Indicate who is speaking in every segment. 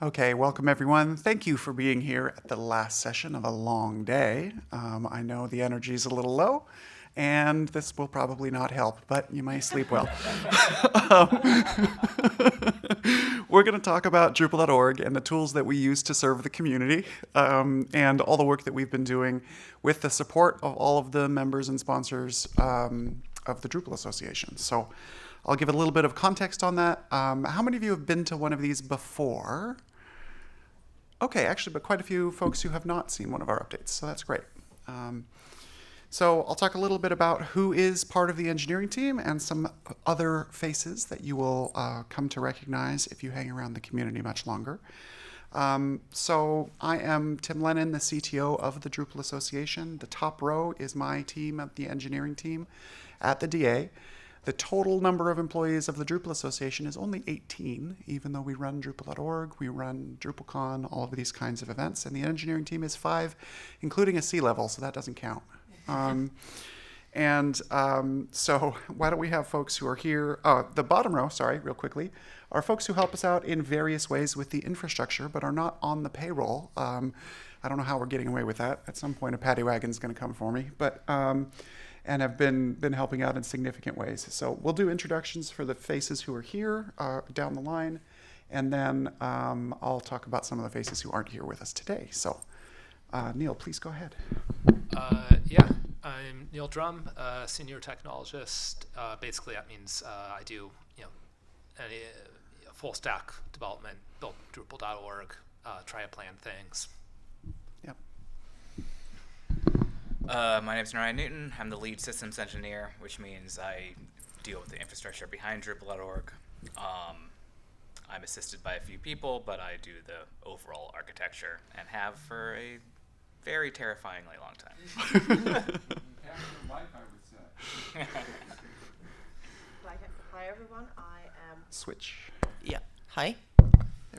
Speaker 1: Okay, welcome everyone. Thank you for being here at the last session of a long day. I know the energy is a little low, and this will probably not help, but you may sleep well. We're going to talk about Drupal.org and the tools that we use to serve the community, and all the work that we've been doing with the support of all of the members and sponsors of the Drupal Association. So I'll give a little bit of context on that. How many of you have been to one of these before? Okay, actually, but quite a few folks who have not seen one of our updates, so that's great. So I'll talk a little bit about who is part of the engineering team and some other faces that you will come to recognize if you hang around the community much longer. So I am Tim Lennon, the CTO of the Drupal Association. The top row is my team at the engineering team at the DA. The total number of employees of the Drupal Association is only 18, even though we run Drupal.org, we run DrupalCon, all of these kinds of events, and the engineering team is 5, including a C-level, so that doesn't count. So why don't we have folks who are here, the bottom row, sorry, real quickly, are folks who help us out in various ways with the infrastructure, but are not on the payroll. I don't know how we're getting away with that. At some point, a paddy wagon's going to come for me, but and have been helping out in significant ways. So we'll do introductions for the faces who are here down the line, and then I'll talk about some of the faces who aren't here with us today. So Neil, please go ahead.
Speaker 2: Yeah, I'm Neil Drum, senior technologist. Basically, that means I do any full stack development, build Drupal.org, try to plan things.
Speaker 1: Yep.
Speaker 3: My name is Narayan Newton. I'm the lead systems engineer, which means I deal with the infrastructure behind Drupal.org. I'm assisted by a few people, but I do the overall architecture and have for a very terrifyingly long time.
Speaker 4: Hi everyone, I am...
Speaker 1: Switch.
Speaker 4: Yeah, hi.
Speaker 1: There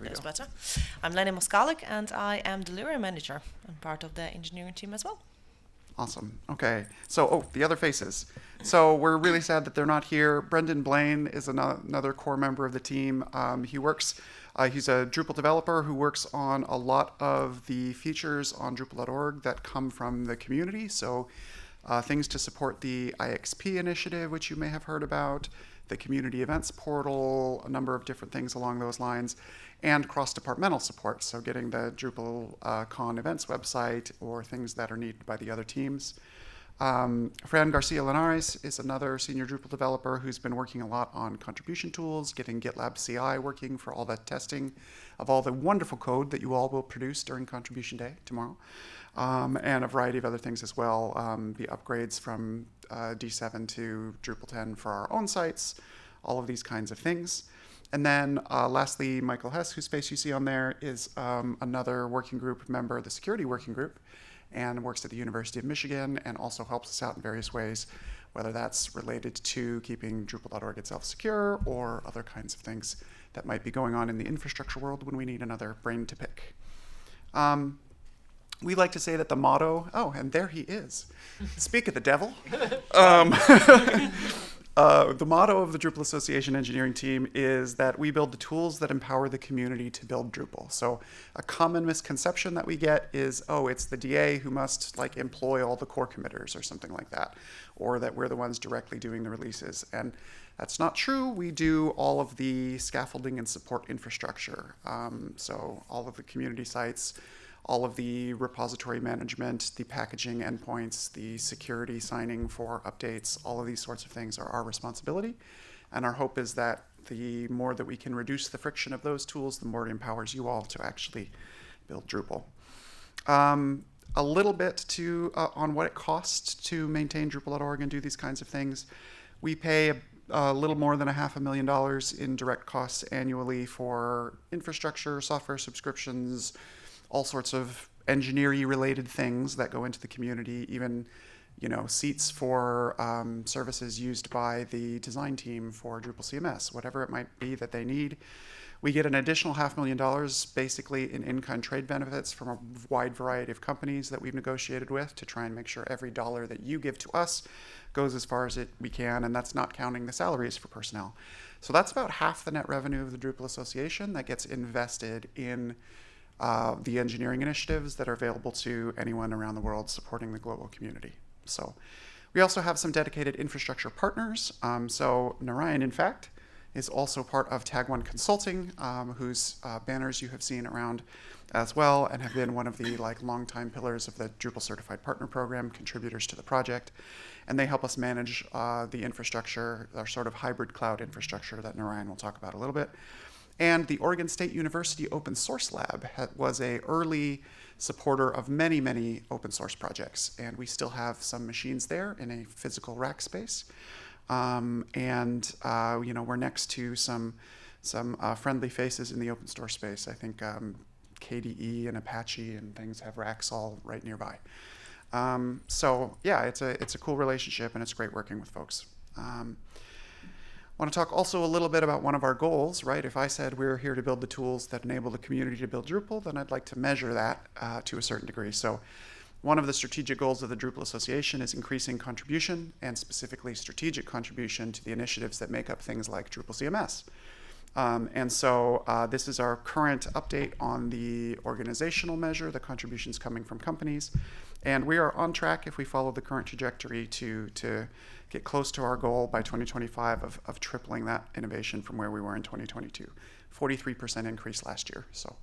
Speaker 1: we
Speaker 4: That's
Speaker 1: go.
Speaker 4: better. I'm Lenny Moskalik and I am delivery manager and part of the engineering team as well.
Speaker 1: Awesome. Okay. So, the other faces. So we're really sad that they're not here. Brendan Blaine is another core member of the team. He works, he's a Drupal developer who works on a lot of the features on Drupal.org that come from the community. So things to support the IXP initiative, which you may have heard about, the community events portal, a number of different things along those lines, and cross-departmental support, so getting the DrupalCon events website or things that are needed by the other teams. Fran Garcia Linares is another senior Drupal developer who's been working a lot on contribution tools, getting GitLab CI working for all that testing of all the wonderful code that you all will produce during Contribution Day tomorrow, and a variety of other things as well, the upgrades from D7 to Drupal 10 for our own sites, all of these kinds of things. And then lastly, Michael Hess, whose face you see on there, is another working group member, the security working group, and works at the University of Michigan and also helps us out in various ways, whether that's related to keeping Drupal.org itself secure or other kinds of things that might be going on in the infrastructure world when we need another brain to pick. We like to say that the motto, and there he is. Speak of the devil. The motto of the Drupal Association engineering team is that we build the tools that empower the community to build Drupal. So a common misconception that we get is, it's the DA who must employ all the core committers or something like that, or that we're the ones directly doing the releases. And that's not true. We do all of the scaffolding and support infrastructure. So all of the community sites, all of the repository management, the packaging endpoints, the security signing for updates, all of these sorts of things are our responsibility. And our hope is that the more that we can reduce the friction of those tools, the more it empowers you all to actually build Drupal. A little bit on what it costs to maintain Drupal.org and do these kinds of things. We pay a little more than $500,000 in direct costs annually for infrastructure, software subscriptions, all sorts of engineering related things that go into the community, even seats for services used by the design team for Drupal CMS, whatever it might be that they need. We get an additional $500,000 basically in-kind trade benefits from a wide variety of companies that we've negotiated with to try and make sure every dollar that you give to us goes as far as we can, and that's not counting the salaries for personnel. So that's about half the net revenue of the Drupal Association that gets invested in the engineering initiatives that are available to anyone around the world supporting the global community. So we also have some dedicated infrastructure partners. So Narayan, in fact, is also part of Tag One Consulting, whose banners you have seen around as well, and have been one of the longtime pillars of the Drupal Certified Partner Program, contributors to the project. And they help us manage the infrastructure, our sort of hybrid cloud infrastructure that Narayan will talk about a little bit. And the Oregon State University Open Source Lab was an early supporter of many, many open source projects. And we still have some machines there in a physical rack space. We're next to some friendly faces in the open source space. I think KDE and Apache and things have racks all right nearby. It's a cool relationship, and it's great working with folks. I want to talk also a little bit about one of our goals, right? If I said we're here to build the tools that enable the community to build Drupal, then I'd like to measure that to a certain degree. So one of the strategic goals of the Drupal Association is increasing contribution, and specifically strategic contribution to the initiatives that make up things like Drupal CMS. This is our current update on the organizational measure, the contributions coming from companies. And we are on track, if we follow the current trajectory, to get close to our goal by 2025 of tripling that innovation from where we were in 2022. 43% increase last year. So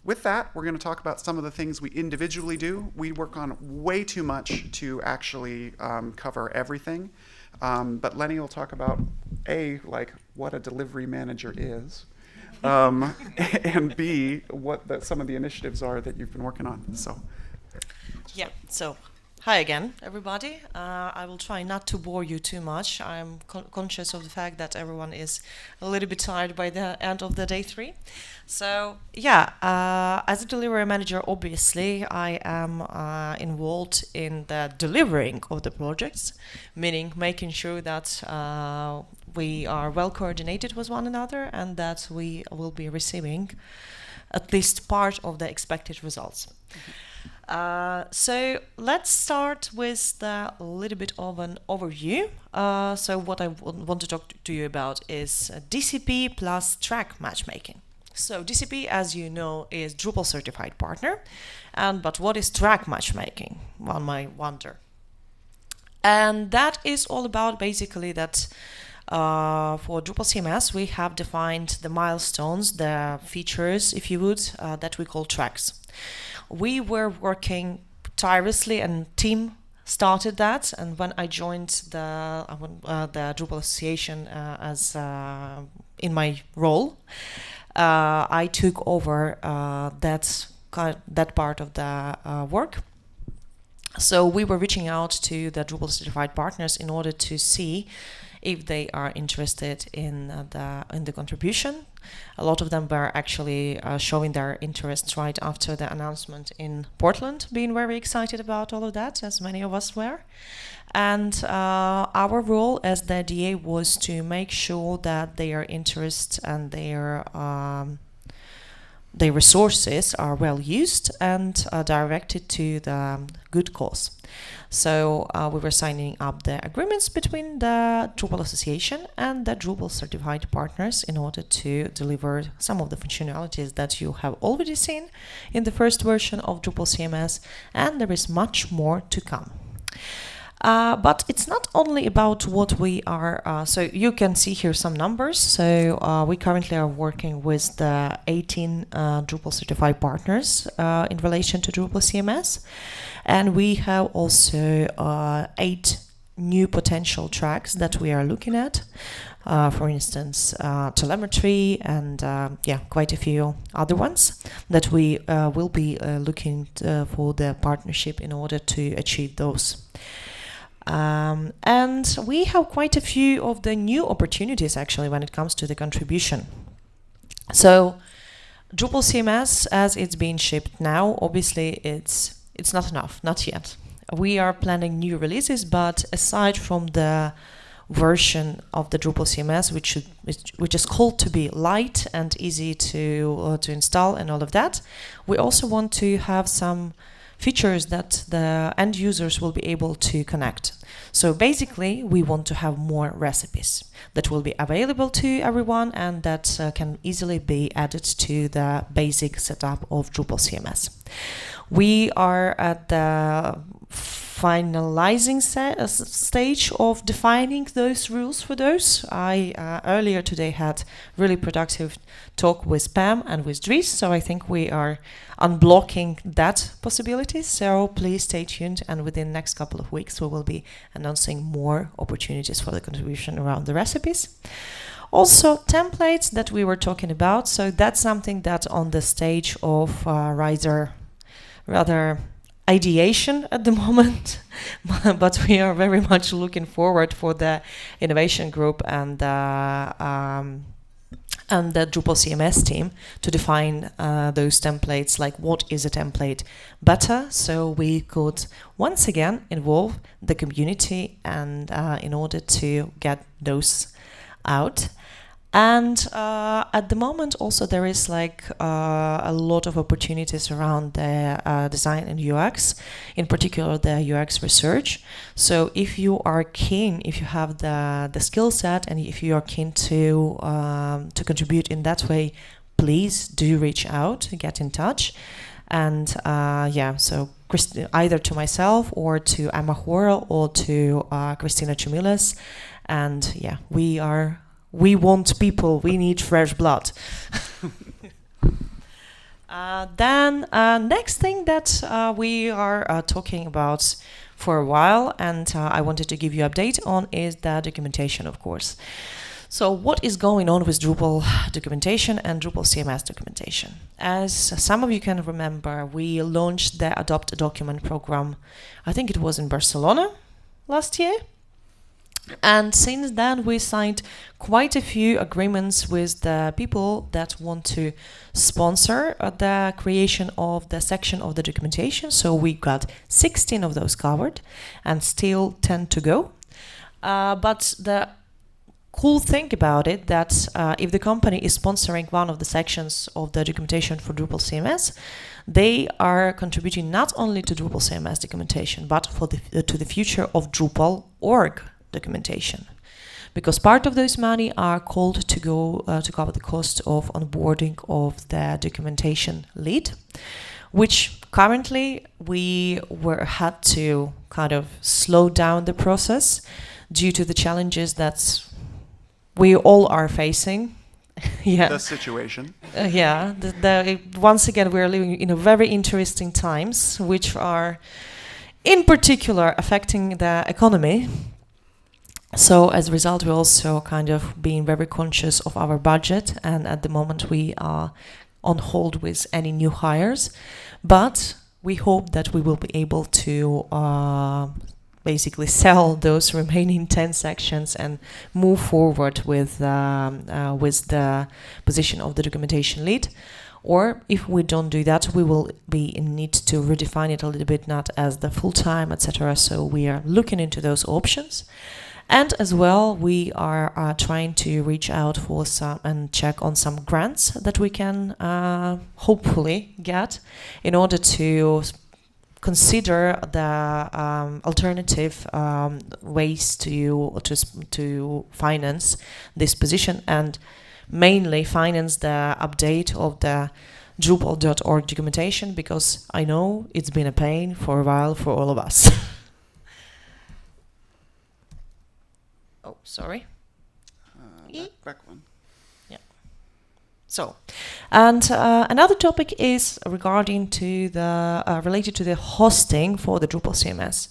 Speaker 1: with that, we're going to talk about some of the things we individually do. We work on way too much to actually cover everything. But Lenny will talk about what a delivery manager is, and B, what some of the initiatives are that you've been working on. So,
Speaker 4: Yeah, so hi again, everybody. I will try not to bore you too much. I'm conscious of the fact that everyone is a little bit tired by the end of the day 3. So as a delivery manager, obviously, I am involved in the delivering of the projects, meaning making sure that we are well coordinated with one another and that we will be receiving at least part of the expected results. So let's start with a little bit of an overview. So what I want to talk to you about is DCP plus track matchmaking. So DCP, as you know, is Drupal certified partner. But what is track matchmaking? One might wonder. And that is all about basically that for Drupal CMS, we have defined the milestones, the features, if you would, that we call tracks. We were working tirelessly, and team started that. And when I joined the Drupal Association as in my role, I took over that part of the work. So we were reaching out to the Drupal certified partners in order to see if they are interested in the contribution. A lot of them were actually showing their interest right after the announcement in Portland, being very excited about all of that, as many of us were. And our role as the DA was to make sure that their interest and their resources are well used and directed to the good cause. So we were signing up the agreements between the Drupal Association and the Drupal certified partners in order to deliver some of the functionalities that you have already seen in the first version of Drupal CMS, and there is much more to come. But it's not only about what we are, so you can see here some numbers. So we currently are working with the 18 Drupal certified partners in relation to Drupal CMS. And we have also 8 new potential tracks that we are looking at. For instance, telemetry and quite a few other ones that we will be looking for the partnership in order to achieve those. And we have quite a few of the new opportunities actually when it comes to the contribution. So Drupal CMS, as it's being shipped now, obviously it's not enough, not yet. We are planning new releases, but aside from the version of the Drupal CMS, which is called to be light and easy to install and all of that, we also want to have some features that the end users will be able to connect. So basically, we want to have more recipes that will be available to everyone and that can easily be added to the basic setup of Drupal CMS. We are at the finalizing stage of defining those rules for those. I earlier today had really productive talk with Pam and with Dries, so I think we are unblocking that possibility. So please stay tuned, and within the next couple of weeks we will be announcing more opportunities for the contribution around the recipes. Also, templates that we were talking about, so that's something that's on the stage of rather ideation at the moment, but we are very much looking forward for the innovation group and the Drupal CMS team to define those templates, like what is a template better, so we could once again involve the community and in order to get those out. And at the moment also there is like a lot of opportunities around the design and UX, in particular the UX research. So if you are keen, if you have the skill set, and if you are keen to contribute in that way, please do reach out, get in touch. And so either to myself or to Emma Hoerl or to Christina Chumiles. And yeah, we want people, we need fresh blood. Then next thing that we are talking about for a while, and I wanted to give you an update on, is the documentation, of course. So what is going on with Drupal documentation and Drupal CMS documentation? As some of you can remember, we launched the Adopt a Document program, I think it was in Barcelona last year. And since then, we signed quite a few agreements with the people that want to sponsor the creation of the section of the documentation. So we got 16 of those covered and still 10 to go. But the cool thing about it that if the company is sponsoring one of the sections of the documentation for Drupal CMS, they are contributing not only to Drupal CMS documentation, but to the future of Drupal org documentation, because part of those money are called to go to cover the cost of onboarding of the documentation lead, which currently we had to kind of slow down the process due to the challenges that we all are facing.
Speaker 1: The situation.
Speaker 4: Once again, we are living in a very interesting times, which are in particular affecting the economy. So as a result, we're also kind of being very conscious of our budget, and at the moment we are on hold with any new hires. But we hope that we will be able to basically sell those remaining 10 sections and move forward with the position of the documentation lead. Or if we don't do that, we will be in need to redefine it a little bit, not as the full-time, etc. So we are looking into those options. And as well, we are trying to reach out for some and check on some grants that we can hopefully get in order to consider the alternative ways to finance this position, and mainly finance the update of the Drupal.org documentation, because I know it's been a pain for a while for all of us. Oh, sorry.
Speaker 1: Back one.
Speaker 4: Yeah. So, and another topic is regarding to the related to the hosting for the Drupal CMS.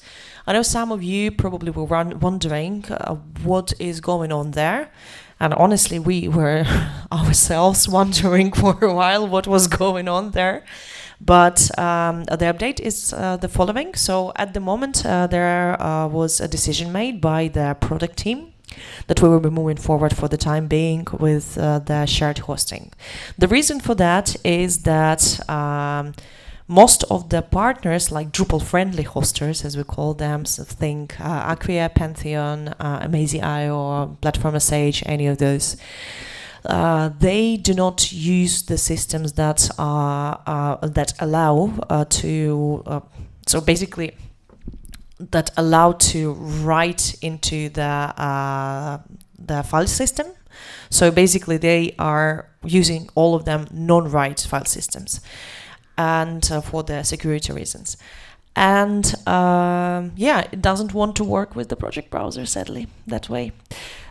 Speaker 4: I know some of you probably were wondering what is going on there, and honestly, we were ourselves wondering for a while what was going on there. But the update is the following. So at the moment, there was a decision made by the product team that we will be moving forward for the time being with the shared hosting. The reason for that is that most of the partners, like Drupal-friendly hosters, as we call them, so think Acquia, Pantheon, Amazy.io, Platform Sage, any of those, they do not use the systems that allow to So basically, that allow to write into the file system. So basically, they are using all of them non-write file systems, and for the security reasons. And it doesn't want to work with the project browser, sadly, that way.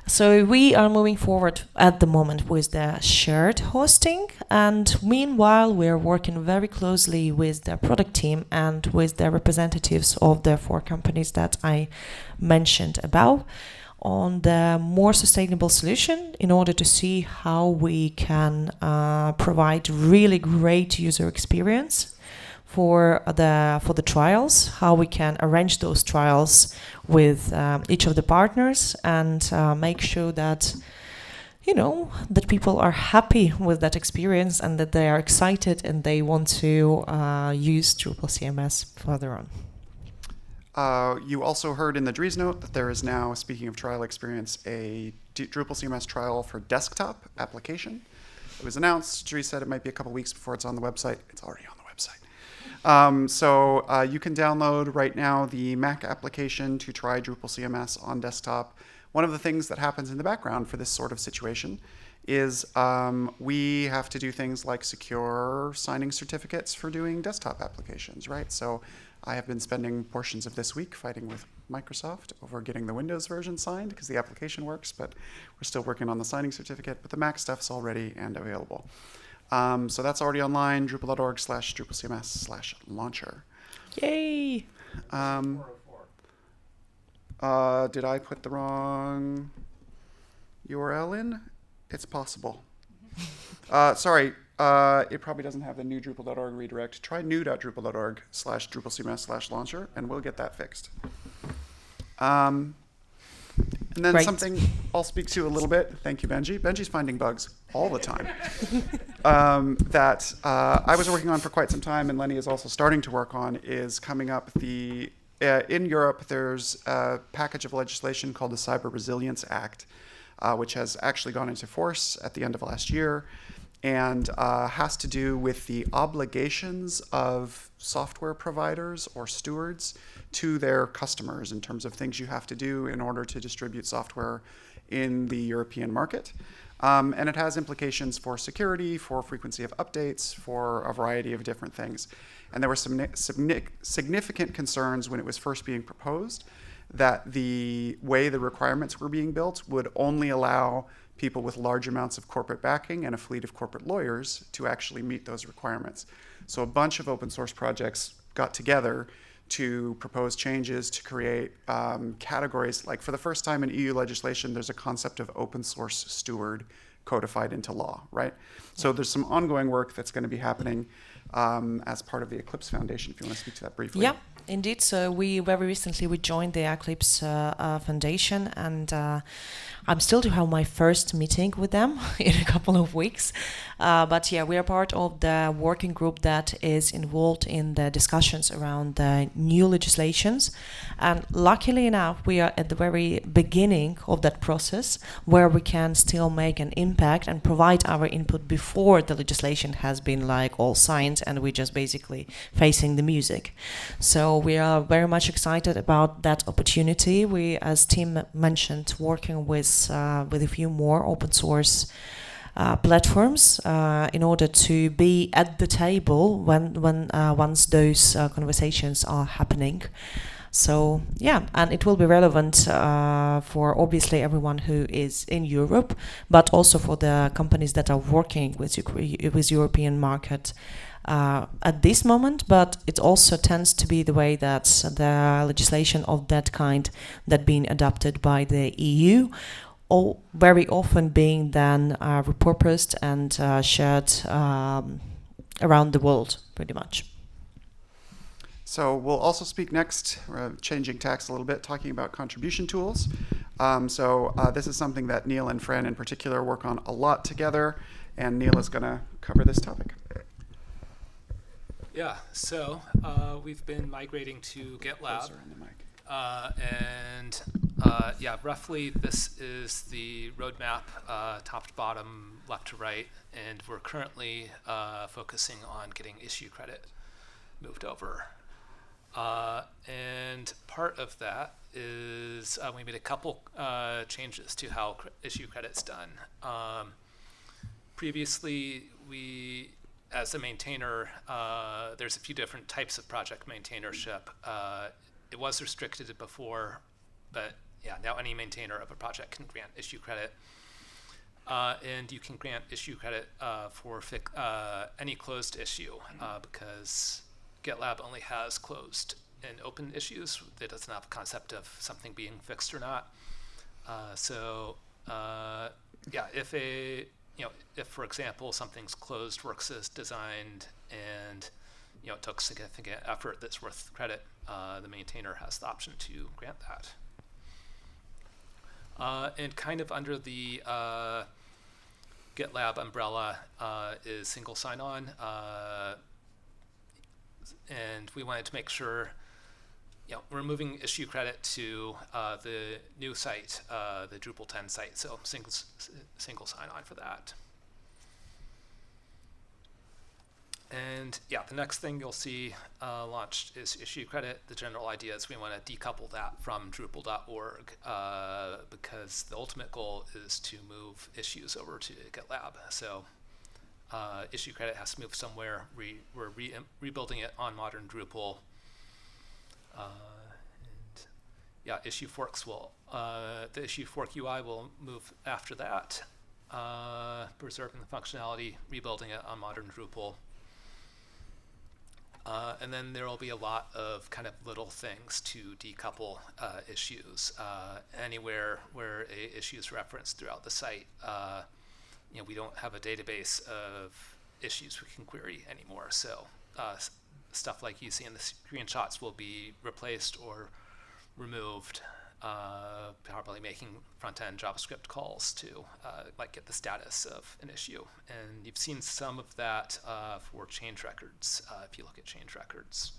Speaker 4: So we are moving forward at the moment with the shared hosting, and meanwhile we're working very closely with the product team and with the representatives of the 4 companies that I mentioned above on the more sustainable solution in order to see how we can provide really great user experience for the trials, how we can arrange those trials with each of the partners, and make sure that that people are happy with that experience and that they are excited and they want to use Drupal CMS further on.
Speaker 1: You also heard in the Dries note that there is now, speaking of trial experience, a Drupal CMS trial for desktop application. It was announced. Dries said it might be a couple weeks before it's on the website. It's already on the website. So you can download right now the Mac application to try Drupal CMS on desktop. One of the things that happens in the background for this sort of situation is we have to do things like secure signing certificates for doing desktop applications, right? So I have been spending portions of this week fighting with Microsoft over getting the Windows version signed because the application works, but we're still working on the signing certificate, but the Mac stuff's already and available. So that's already online, drupal.org/drupalcms/launcher.
Speaker 4: Yay!
Speaker 1: Did I put the wrong URL in? It's possible. Sorry, it probably doesn't have the new drupal.org redirect. Try new.drupal.org/drupalcms/launcher, and we'll get that fixed. And then something I'll speak to a little bit. Thank you, Benji. Benji's finding bugs all the time. That I was working on for quite some time, and Lenny is also starting to work on, is coming up in Europe, there's a package of legislation called the Cyber Resilience Act, which has actually gone into force at the end of last year, and has to do with the obligations of software providers or stewards to their customers in terms of things you have to do in order to distribute software in the European market. And it has implications for security, for frequency of updates, for a variety of different things. And there were some significant concerns when it was first being proposed that the way the requirements were being built would only allow people with large amounts of corporate backing and a fleet of corporate lawyers to actually meet those requirements. So a bunch of open source projects got together to propose changes to create categories. Like for the first time in EU legislation, there's a concept of open source steward codified into law, right? So there's some ongoing work that's going to be happening as part of the Eclipse Foundation, if you want to speak to that briefly.
Speaker 4: Yeah, indeed. So we very recently we joined the Eclipse Foundation, and I'm still to have my first meeting with them in a couple of weeks. But yeah, we are part of the working group that is involved in the discussions around the new legislations. And luckily enough, we are at the very beginning of that process where we can still make an impact and provide our input before the legislation has been like all signed and we're just basically facing the music. So we are very much excited about that opportunity. We, as Tim mentioned, working with a few more open source platforms in order to be at the table when once those conversations are happening. So yeah, and it will be relevant for obviously everyone who is in Europe, but also for the companies that are working with European market at this moment. But it also tends to be the way that the legislation of that kind that being adopted by the EU, all very often being then repurposed and shared around the world, pretty much.
Speaker 1: So we'll also speak next, changing tacks a little bit, talking about contribution tools. This is something that Neil and Fran in particular work on a lot together, and Neil is going to cover this topic.
Speaker 2: Yeah, so we've been migrating to GitLab. Roughly this is the roadmap, top to bottom, left to right, and we're currently focusing on getting issue credit moved over. And part of that is we made a couple changes to how issue credit's done. Previously, as a maintainer, there's a few different types of project maintainership. It was restricted before, but yeah, now any maintainer of a project can grant issue credit. And you can grant issue credit for any closed issue because GitLab only has closed and open issues. It doesn't have a concept of something being fixed or not. Yeah, if for example something's closed, works as designed, and it took significant effort that's worth credit, the maintainer has the option to grant that. And kind of under the GitLab umbrella is single sign-on, and we wanted to make sure we're moving issue credit to the new site, the Drupal 10 site, so single sign-on for that. And yeah, the next thing you'll see launched is issue credit. The general idea is we want to decouple that from Drupal.org because the ultimate goal is to move issues over to GitLab. So issue credit has to move somewhere. We're rebuilding it on modern Drupal. And yeah, issue forks the issue fork UI will move after that, preserving the functionality, rebuilding it on modern Drupal. And then there will be a lot of kind of little things to decouple issues. Anywhere where a issue is referenced throughout the site, we don't have a database of issues we can query anymore. So stuff like you see in the screenshots will be replaced or removed, probably making front-end JavaScript calls to get the status of an issue. And you've seen some of that for change records, if you look at change records.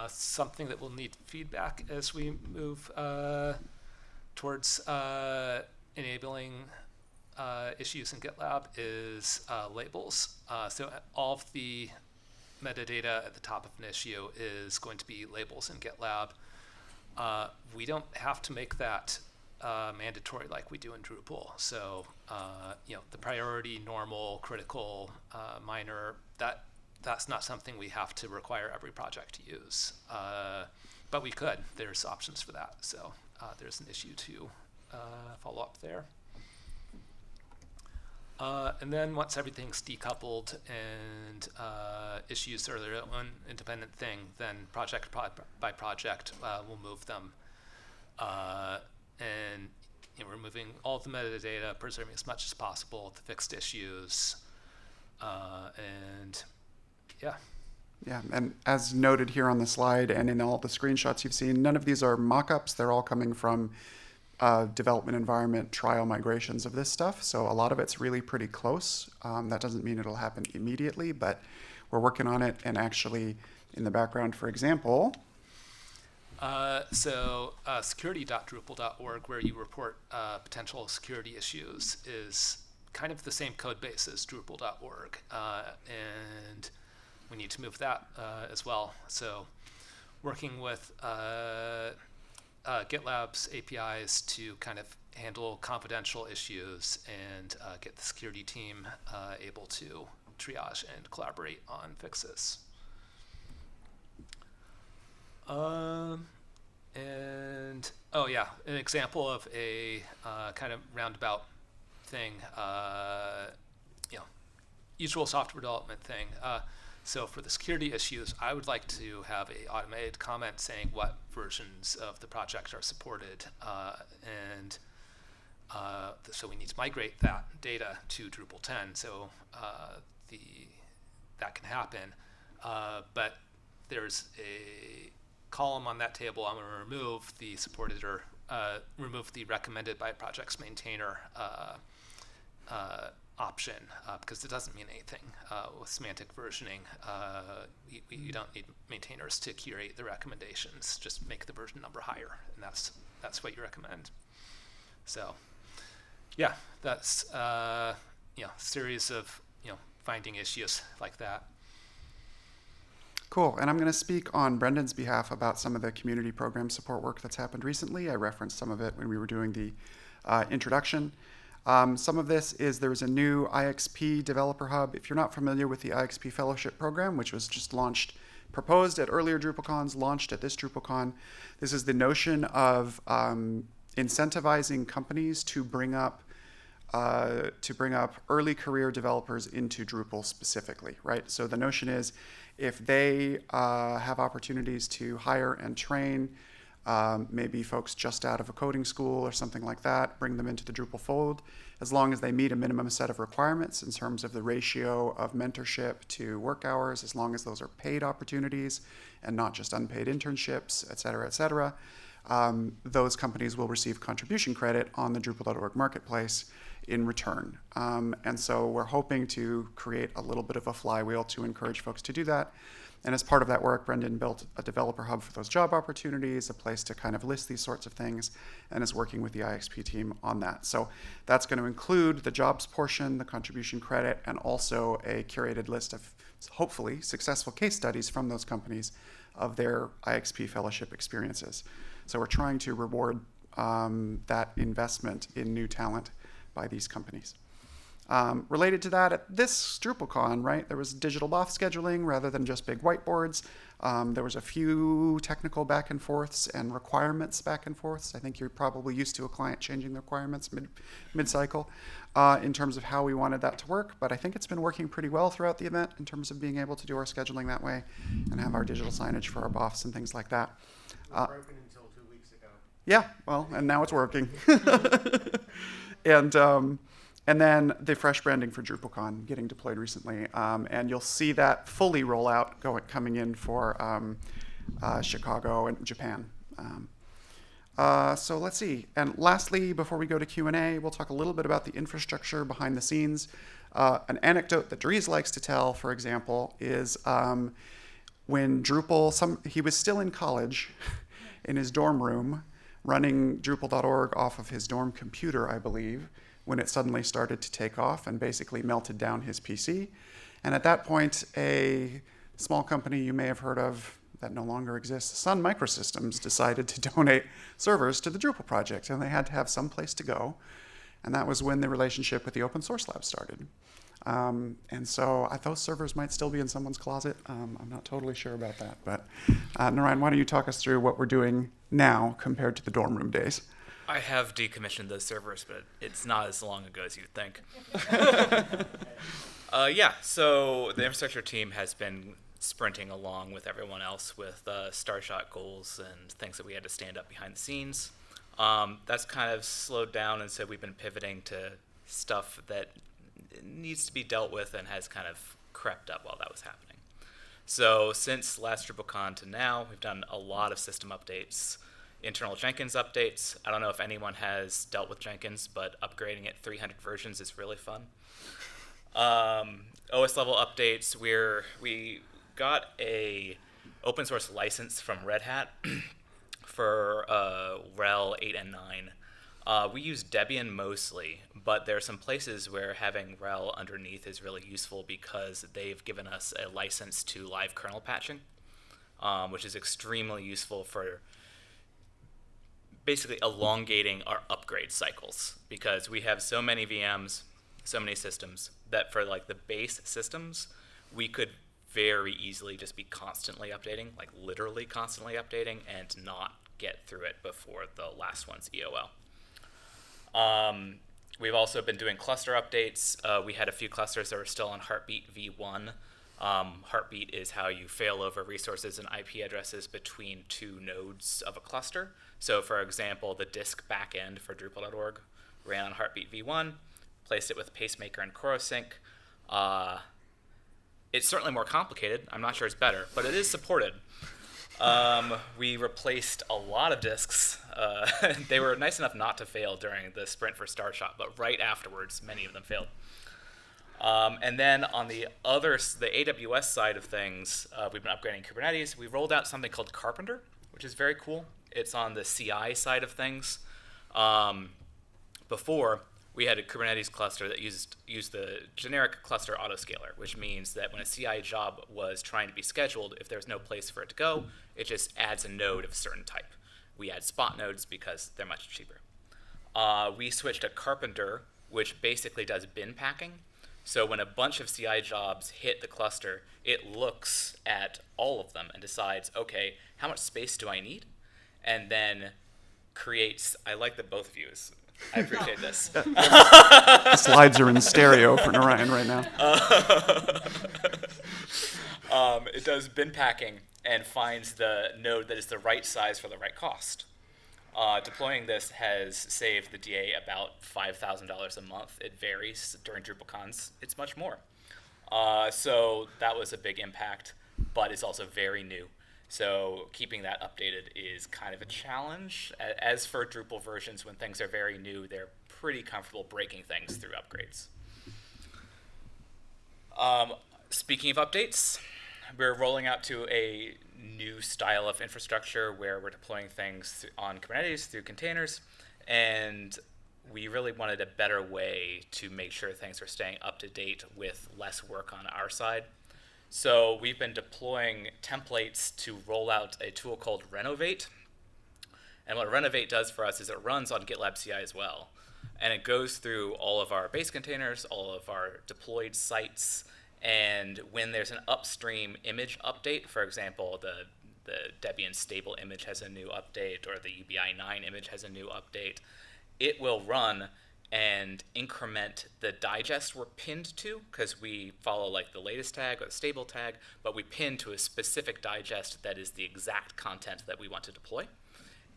Speaker 2: Something that will need feedback as we move towards enabling issues in GitLab is labels. So all of the metadata at the top of an issue is going to be labels in GitLab. We don't have to make that mandatory like we do in Drupal. So, the priority, normal, critical, minor, that's not something we have to require every project to use. But we could. There's options for that. So there's an issue to follow up there. And then once everything's decoupled and issues are their own independent thing, then project by project we'll move them. And removing all of the metadata, preserving as much as possible, the fixed issues, and yeah.
Speaker 1: Yeah, and as noted here on the slide and in all the screenshots you've seen, none of these are mock-ups. They're all coming from development environment trial migrations of this stuff. So a lot of it's really pretty close. That doesn't mean it'll happen immediately, but we're working on it. And actually in the background, for example,
Speaker 2: security.drupal.org, where you report potential security issues, is kind of the same code base as Drupal.org. And we need to move that as well. So working with GitLab's APIs to kind of handle confidential issues and get the security team able to triage and collaborate on fixes. And oh yeah, an example of a kind of roundabout thing, usual software development thing. So for the security issues, I would like to have a automated comment saying what versions of the project are supported, so we need to migrate that data to Drupal 10. So that can happen, but there's a column on that table. I'm going to remove the supported or remove the recommended by project's maintainer option because it doesn't mean anything. With semantic versioning, you don't need maintainers to curate the recommendations. Just make the version number higher, and that's what you recommend. So, yeah, that's series of finding issues like that.
Speaker 1: Cool. And I'm going to speak on Brendan's behalf about some of the community program support work that's happened recently. I referenced some of it when we were doing the introduction. Some of this is there's a new IXP developer hub. If you're not familiar with the IXP fellowship program, which was just launched, proposed at earlier DrupalCons, launched at this DrupalCon, this is the notion of incentivizing companies to bring up early career developers into Drupal specifically, right? So the notion is if they have opportunities to hire and train maybe folks just out of a coding school or something like that, bring them into the Drupal fold, as long as they meet a minimum set of requirements in terms of the ratio of mentorship to work hours, as long as those are paid opportunities and not just unpaid internships, et cetera, those companies will receive contribution credit on the Drupal.org marketplace in return. And so we're hoping to create a little bit of a flywheel to encourage folks to do that. And as part of that work, Brendan built a developer hub for those job opportunities, a place to kind of list these sorts of things, and is working with the IXP team on that. So that's going to include the jobs portion, the contribution credit, and also a curated list of hopefully successful case studies from those companies of their IXP fellowship experiences. So we're trying to reward that investment in new talent by these companies. Related to that, at this DrupalCon, right, there was digital BOF scheduling rather than just big whiteboards. There was a few technical back and forths and requirements back and forths. I think you're probably used to a client changing the requirements mid-cycle in terms of how we wanted that to work. But I think it's been working pretty well throughout the event in terms of being able to do our scheduling that way and have our digital signage for our BOFs and things like that.
Speaker 5: Broken until 2 weeks ago.
Speaker 1: Yeah, well, and now it's working. And then the fresh branding for DrupalCon getting deployed recently. And you'll see that fully roll out coming in for Chicago and Japan. So let's see. And lastly, before we go to Q&A, we'll talk a little bit about the infrastructure behind the scenes. An anecdote that Dries likes to tell, for example, is when Drupal, he was still in college in his dorm room running Drupal.org off of his dorm computer, I believe, when it suddenly started to take off and basically melted down his PC. And at that point, a small company you may have heard of that no longer exists, Sun Microsystems, decided to donate servers to the Drupal project, and they had to have some place to go. And that was when the relationship with the Open Source Lab started. And so those servers might still be in someone's closet. I'm not totally sure about that. But Narayan, why don't you talk us through what we're doing now compared to the dorm room days?
Speaker 3: I have decommissioned those servers, but it's not as long ago as you'd think. Yeah, so the infrastructure team has been sprinting along with everyone else with Starshot goals and things that we had to stand up behind the scenes. That's kind of slowed down, and so we've been pivoting to stuff that needs to be dealt with and has kind of crept up while that was happening. So since last DrupalCon to now, we've done a lot of system updates, internal Jenkins updates. I don't know if anyone has dealt with Jenkins, but upgrading it 300 versions is really fun. OS level updates, we got a open source license from Red Hat for RHEL 8 and 9. We use Debian mostly, but there are some places where having RHEL underneath is really useful because they've given us a license to live kernel patching, which is extremely useful for basically elongating our upgrade cycles, because we have so many VMs, so many systems, that for like the base systems, we could very easily just be constantly updating, like literally constantly updating, and not get through it before the last one's EOL. We've also been doing cluster updates. We had a few clusters that were still on Heartbeat v1. Heartbeat is how you fail over resources and IP addresses between two nodes of a cluster. So for example, the disk backend for Drupal.org ran on Heartbeat v1, placed it with Pacemaker and ChoroSync. It's certainly more complicated. I'm not sure it's better, but it is supported. We replaced a lot of disks. They were nice enough not to fail during the sprint for Starshot, but right afterwards, many of them failed. And then on the AWS side of things, we've been upgrading Kubernetes. We rolled out something called Carpenter, which is very cool. It's on the CI side of things. Before, we had a Kubernetes cluster that used the generic cluster autoscaler, which means that when a CI job was trying to be scheduled, if there's no place for it to go, it just adds a node of a certain type. We add spot nodes because they're much cheaper. We switched to Carpenter, which basically does bin packing. So when a bunch of CI jobs hit the cluster, it looks at all of them and decides, okay, how much space do I need? And then creates, I like that both of you, I appreciate this.
Speaker 1: The slides are in stereo for Narayan right now.
Speaker 3: It does bin packing and finds the node that is the right size for the right cost. Deploying this has saved the DA about $5,000 a month. It varies during DrupalCons. It's much more. So that was a big impact, but it's also very new. So keeping that updated is kind of a challenge. As for Drupal versions, when things are very new, they're pretty comfortable breaking things through upgrades. Speaking of updates, we're rolling out to a new style of infrastructure where we're deploying things on Kubernetes through containers, and we really wanted a better way to make sure things are staying up to date with less work on our side. So we've been deploying templates to roll out a tool called Renovate. And what Renovate does for us is it runs on GitLab CI as well. And it goes through all of our base containers, all of our deployed sites, and when there's an upstream image update, for example, the Debian stable image has a new update, or the UBI9 image has a new update, it will run and increment the digest we're pinned to, because we follow like the latest tag or the stable tag, but we pin to a specific digest that is the exact content that we want to deploy.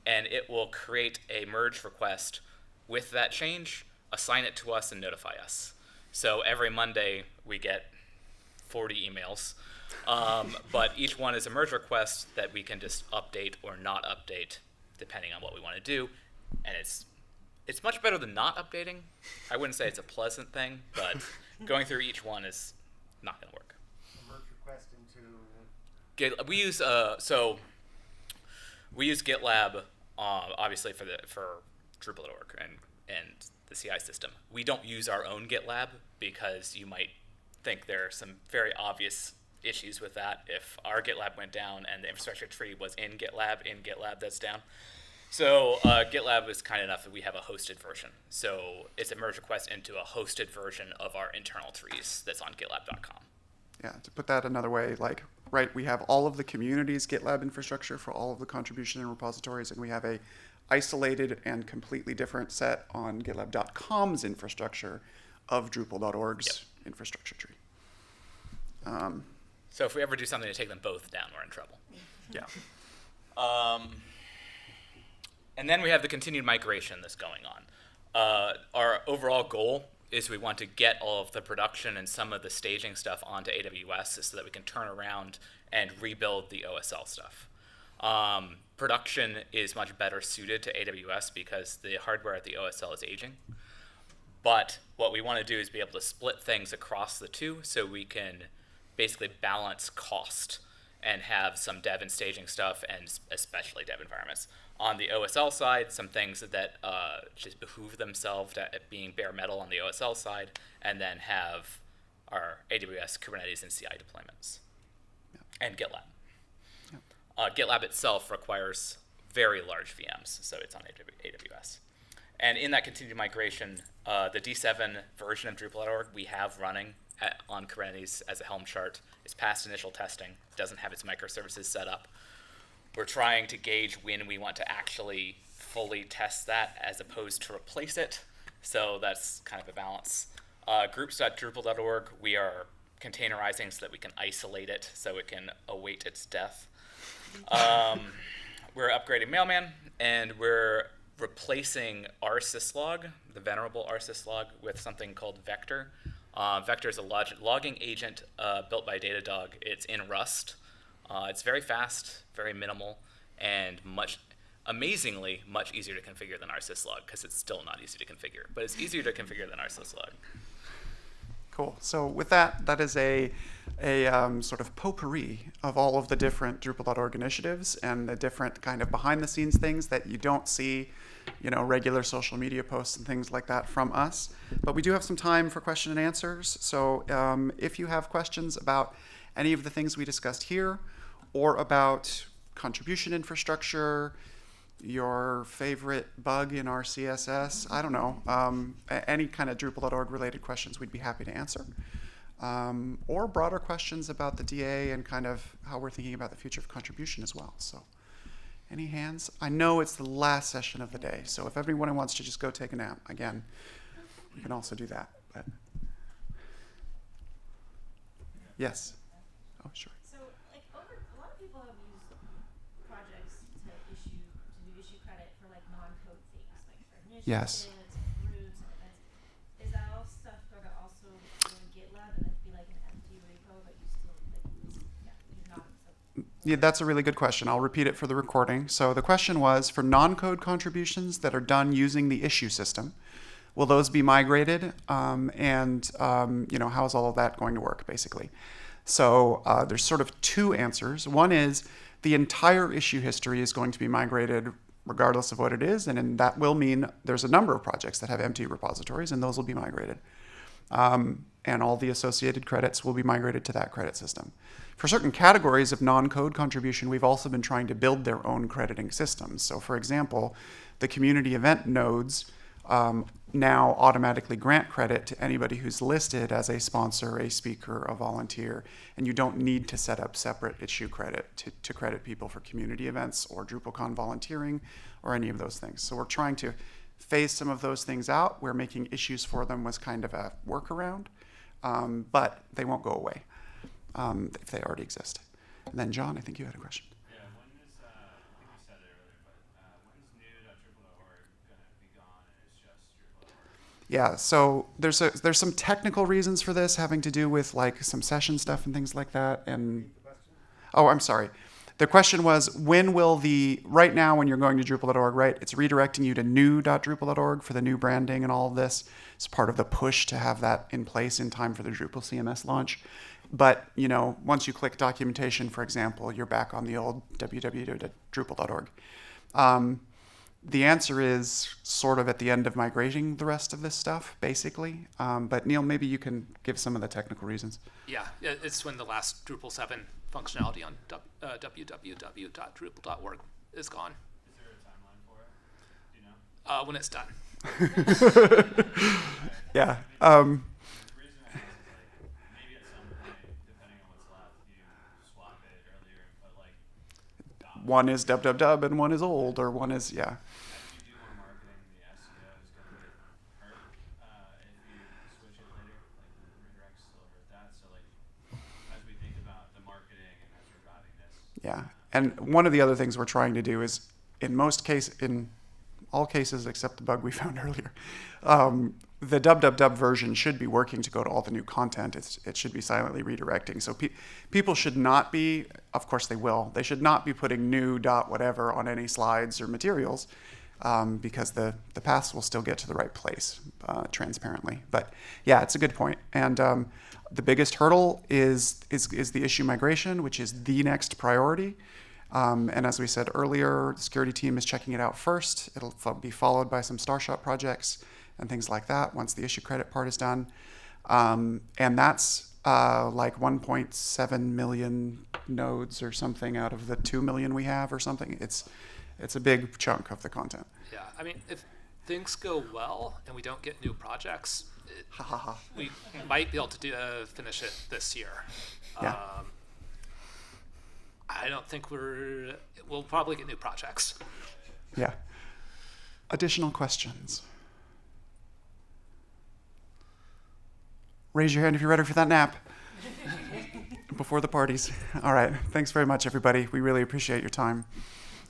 Speaker 3: And it will create a merge request with that change, assign it to us, and notify us. So every Monday we get 40 emails, but each one is a merge request that we can just update or not update depending on what we want to do, and it's much better than not updating. I wouldn't say it's a pleasant thing, but going through each one is not going to work.
Speaker 5: A merge request into
Speaker 3: We use GitLab obviously for Drupal.org and the CI system. We don't use our own GitLab because you might think there are some very obvious issues with that. If our GitLab went down and the infrastructure tree was in GitLab that's down. So GitLab is kind enough that we have a hosted version. So it's a merge request into a hosted version of our internal trees that's on gitlab.com.
Speaker 1: Yeah, to put that another way, like, right, we have all of the community's GitLab infrastructure for all of the contribution and repositories, and we have a isolated and completely different set on gitlab.com's infrastructure of Drupal.org's infrastructure tree.
Speaker 3: So if we ever do something to take them both down, we're in trouble.
Speaker 1: Yeah.
Speaker 3: And then we have the continued migration that's going on. Our overall goal is we want to get all of the production and some of the staging stuff onto AWS so that we can turn around and rebuild the OSL stuff. Production is much better suited to AWS because the hardware at the OSL is aging. But what we want to do is be able to split things across the two so we can basically balance cost and have some dev and staging stuff, and especially dev environments. On the OSL side, some things that just behoove themselves at being bare metal on the OSL side, and then have our AWS, Kubernetes, and CI deployments, and GitLab. GitLab itself requires very large VMs, so it's on AWS. And in that continued migration, the D7 version of Drupal.org we have running on Kubernetes as a Helm chart. It's past initial testing, doesn't have its microservices set up. We're trying to gauge when we want to actually fully test that as opposed to replace it. So that's kind of a balance. Groups.drupal.org, we are containerizing so that we can isolate it so it can await its death. We're upgrading Mailman, and we're replacing rsyslog, the venerable rsyslog, with something called Vector. Vector is a logging agent built by Datadog. It's in Rust. It's very fast, very minimal, and amazingly much easier to configure than rsyslog, because it's still not easy to configure, but it's easier to configure than rsyslog.
Speaker 1: Cool. So with that, that is a sort of potpourri of all of the different Drupal.org initiatives and the different kind of behind-the-scenes things that you don't see, regular social media posts and things like that from us. But we do have some time for question and answers. So if you have questions about any of the things we discussed here, or about contribution infrastructure, your favorite bug in our CSS, I don't know, any kind of Drupal.org related questions we'd be happy to answer. Or broader questions about the DA and kind of how we're thinking about the future of contribution as well. So any hands? I know it's the last session of the day, so if everyone wants to just go take a nap, again, you can also do that. But yes? Oh, sure.
Speaker 6: So, like, a lot of people have used projects to do issue credit for like non-code things, like for
Speaker 1: Yes.
Speaker 6: initiatives, groups, and events. Is that all stuff going to also go in GitLab and it be like an empty repo, but you still you're not? So.
Speaker 1: Yeah, that's a really good question. I'll repeat it for the recording. So the question was, for non-code contributions that are done using the issue system, will those be migrated? How is all of that going to work, basically? So there's sort of two answers. One is the entire issue history is going to be migrated regardless of what it is, and that will mean there's a number of projects that have empty repositories, and those will be migrated. And all the associated credits will be migrated to that credit system. For certain categories of non-code contribution, we've also been trying to build their own crediting systems. So for example, the community event nodes now automatically grant credit to anybody who's listed as a sponsor, a speaker, a volunteer, and you don't need to set up separate issue credit to credit people for community events or DrupalCon volunteering or any of those things. So we're trying to phase some of those things out where making issues for them was kind of a workaround, but they won't go away if they already exist. And then John, I think you had a question. Yeah, so there's some technical reasons for this having to do with like some session stuff and things like that. And oh, I'm sorry. The question was, when will right now when you're going to Drupal.org, right, it's redirecting you to new.drupal.org for the new branding and all of this. It's part of the push to have that in place in time for the Drupal CMS launch. But, once you click documentation, for example, you're back on the old www.drupal.org. The answer is sort of at the end of migrating the rest of this stuff, basically. But Neil, maybe you can give some of the technical reasons.
Speaker 2: Yeah, it's when the last Drupal 7 functionality on www.drupal.org is gone.
Speaker 7: Is there a timeline for it? Do you know?
Speaker 2: When it's done.
Speaker 1: Yeah.
Speaker 7: The reason I ask is maybe at some point, depending on what's left, you swap it earlier and put
Speaker 1: one is www and one is old, or one is, yeah.
Speaker 7: As you do more marketing, the SEO is going to get hurt if you switch it later. The redirects still hurt that. So as we think about the marketing and as we're driving this.
Speaker 1: Yeah, and one of the other things we're trying to do is, in all cases except the bug we found earlier, the www version should be working to go to all the new content. It should be silently redirecting. So people should not be, of course they will, they should not be putting new dot whatever on any slides or materials because the paths will still get to the right place transparently. But yeah, it's a good point. And the biggest hurdle is the issue migration, which is the next priority. And as we said earlier, the security team is checking it out first. It'll be followed by some Starshot projects and things like that once the issue credit part is done. And that's like 1.7 million nodes or something out of the 2 million we have or something. It's a big chunk of the content.
Speaker 2: Yeah, I mean, if things go well and we don't get new projects, we might be able to finish it this year.
Speaker 1: Yeah.
Speaker 2: I don't think we'll probably get new projects.
Speaker 1: Yeah. Additional questions? Raise your hand if you're ready for that nap before the parties. All right. Thanks very much, everybody. We really appreciate your time.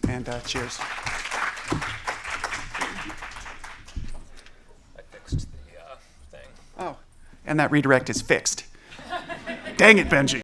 Speaker 1: And cheers.
Speaker 2: I fixed the thing.
Speaker 1: Oh, and that redirect is fixed. Dang it, Benji.